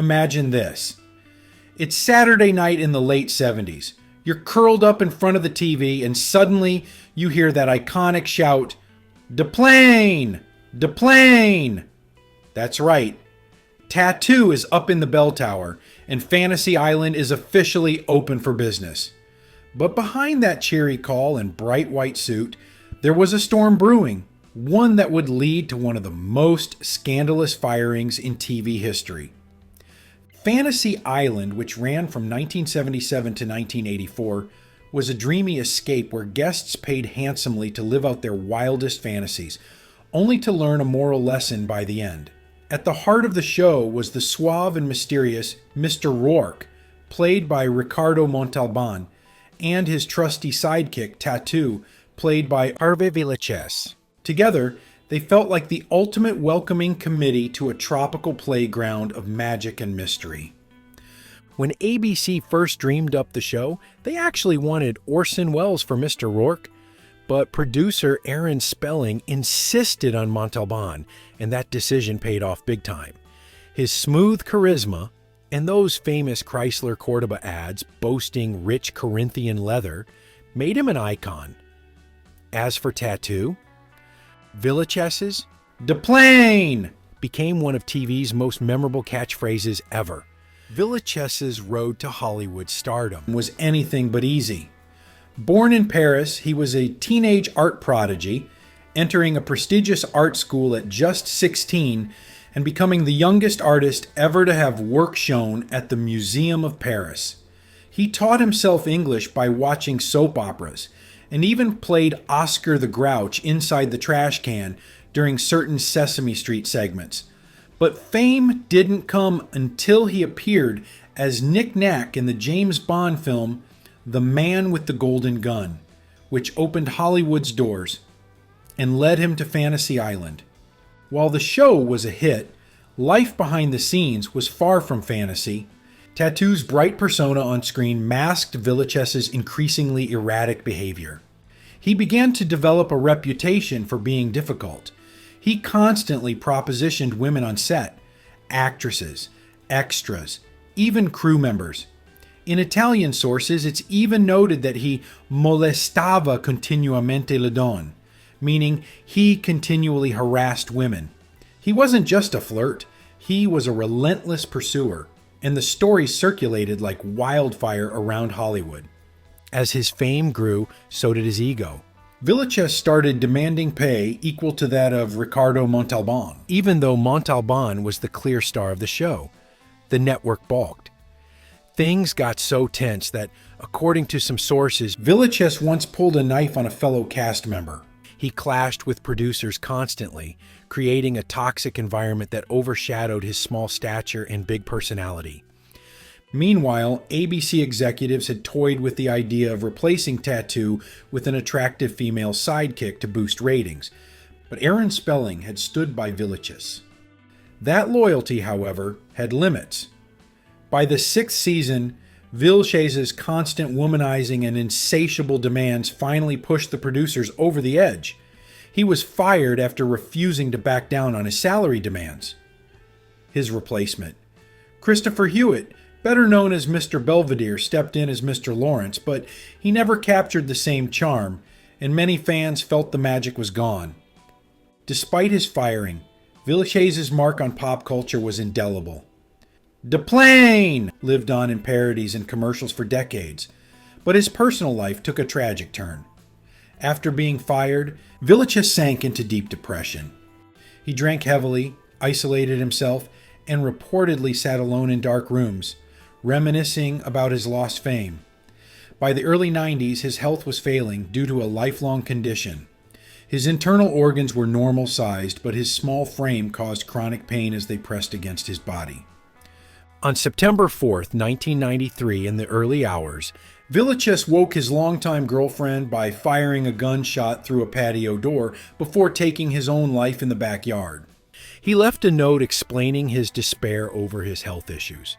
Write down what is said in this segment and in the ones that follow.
Imagine this. It's Saturday night in the late 70s. You're curled up in front of the TV and suddenly you hear that iconic shout, "De plane! De plane!" That's right. Tattoo is up in the bell tower and Fantasy Island is officially open for business. But behind that cheery call and bright white suit, there was a storm brewing, one that would lead to one of the most scandalous firings in TV history. Fantasy Island, which ran from 1977 to 1984, was a dreamy escape where guests paid handsomely to live out their wildest fantasies, only to learn a moral lesson by the end. At the heart of the show was the suave and mysterious Mr. Rourke, played by Ricardo Montalban, and his trusty sidekick, Tattoo, played by Hervé Villechaize. Together, they felt like the ultimate welcoming committee to a tropical playground of magic and mystery. When ABC first dreamed up the show, they actually wanted Orson Welles for Mr. Rourke, but producer Aaron Spelling insisted on Montalban, and that decision paid off big time. His smooth charisma and those famous Chrysler Cordoba ads boasting rich Corinthian leather made him an icon. As for Tattoo, Villechaize's "De plane" became one of TV's most memorable catchphrases ever. Villechaize's road to Hollywood stardom was anything but easy. Born in Paris, he was a teenage art prodigy, entering a prestigious art school at just 16 and becoming the youngest artist ever to have work shown at the Museum of Paris. He taught himself English by watching soap operas, and even played Oscar the Grouch inside the trash can during certain Sesame Street segments. But fame didn't come until he appeared as Nick Nack in the James Bond film The Man with the Golden Gun, which opened Hollywood's doors and led him to Fantasy Island. While the show was a hit, life behind the scenes was far from fantasy. Tattoo's bright persona on screen masked Villechaize's increasingly erratic behavior. He began to develop a reputation for being difficult. He constantly propositioned women on set, actresses, extras, even crew members. In Italian sources, it's even noted that he molestava continuamente le donne, meaning he continually harassed women. He wasn't just a flirt, he was a relentless pursuer, and the story circulated like wildfire around Hollywood. As his fame grew, so did his ego. Villechaize started demanding pay equal to that of Ricardo Montalban. Even though Montalban was the clear star of the show, the network balked. Things got so tense that, according to some sources, Villechaize once pulled a knife on a fellow cast member. He clashed with producers constantly, creating a toxic environment that overshadowed his small stature and big personality. Meanwhile, ABC executives had toyed with the idea of replacing Tattoo with an attractive female sidekick to boost ratings, but Aaron Spelling had stood by Villechaize. That loyalty, however, had limits. By the 6th season, Villechaize's constant womanizing and insatiable demands finally pushed the producers over the edge. He was fired after refusing to back down on his salary demands. His replacement, Christopher Hewitt, better known as Mr. Belvedere, stepped in as Mr. Lawrence, but he never captured the same charm, and many fans felt the magic was gone. Despite his firing, Villechaize's mark on pop culture was indelible. "De plane" lived on in parodies and commercials for decades, but his personal life took a tragic turn. After being fired, Villechaize sank into deep depression. He drank heavily, isolated himself, and reportedly sat alone in dark rooms, reminiscing about his lost fame. By the early 90s, his health was failing due to a lifelong condition. His internal organs were normal-sized, but his small frame caused chronic pain as they pressed against his body. On September 4th, 1993, in the early hours, Villechaize woke his longtime girlfriend by firing a gunshot through a patio door before taking his own life in the backyard. He left a note explaining his despair over his health issues.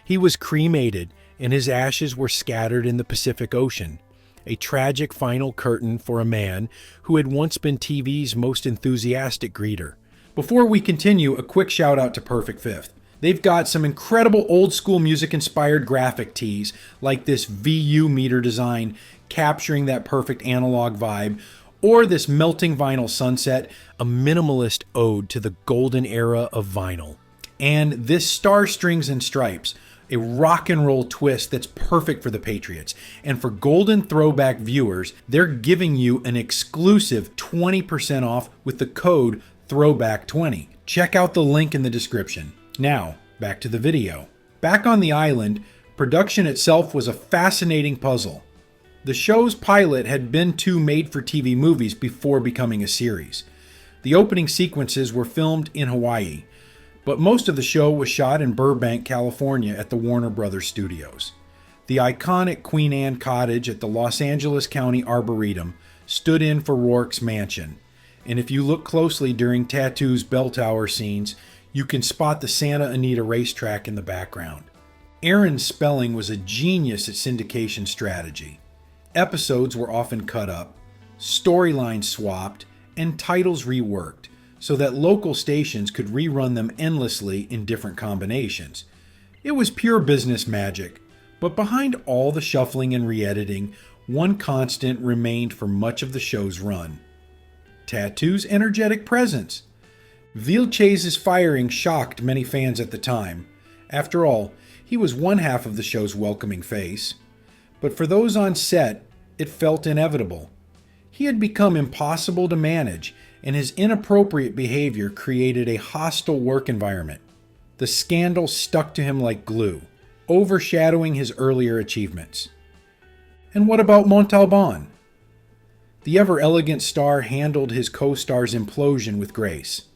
He was cremated, and his ashes were scattered in the Pacific Ocean, a tragic final curtain for a man who had once been TV's most enthusiastic greeter. Before we continue, a quick shout out to Perfect Fifth. They've got some incredible old school music inspired graphic tees, like this VU meter design capturing that perfect analog vibe, or this melting vinyl sunset, a minimalist ode to the golden era of vinyl. And this Star Strings and Stripes, a rock and roll twist that's perfect for the Patriots. And for Golden Throwback viewers, they're giving you an exclusive 20% off with the code THROWBACK20. Check out the link in the description. Now, back to the video. Back on the island, production itself was a fascinating puzzle. The show's pilot had been 2 made-for-TV movies before becoming a series. The opening sequences were filmed in Hawaii, but most of the show was shot in Burbank, California at the Warner Brothers Studios. The iconic Queen Anne cottage at the Los Angeles County Arboretum stood in for Rourke's mansion, and if you look closely during Tattoo's bell tower scenes, you can spot the Santa Anita racetrack in the background. Aaron Spelling was a genius at syndication strategy. Episodes were often cut up, storylines swapped, and titles reworked, so that local stations could rerun them endlessly in different combinations. It was pure business magic, but behind all the shuffling and re-editing, one constant remained for much of the show's run. Tattoo's energetic presence. Villechaize's firing shocked many fans at the time. After all, he was one half of the show's welcoming face. But for those on set, it felt inevitable. He had become impossible to manage, and his inappropriate behavior created a hostile work environment. The scandal stuck to him like glue, overshadowing his earlier achievements. And what about Montalban? The ever-elegant star handled his co-star's implosion with grace.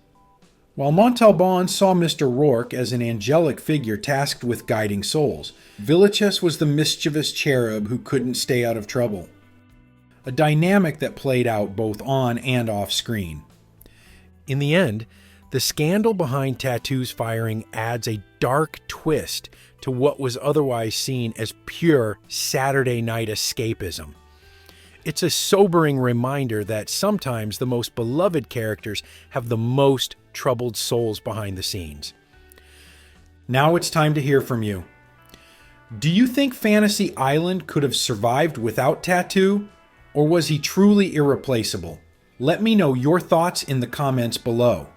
While Montalban saw Mr. Rourke as an angelic figure tasked with guiding souls, Villechaize was the mischievous cherub who couldn't stay out of trouble. A dynamic that played out both on and off screen. In the end, the scandal behind Tattoo's firing adds a dark twist to what was otherwise seen as pure Saturday night escapism. It's a sobering reminder that sometimes the most beloved characters have the most troubled souls behind the scenes. Now it's time to hear from you. Do you think Fantasy Island could have survived without Tattoo? Or was he truly irreplaceable? Let me know your thoughts in the comments below.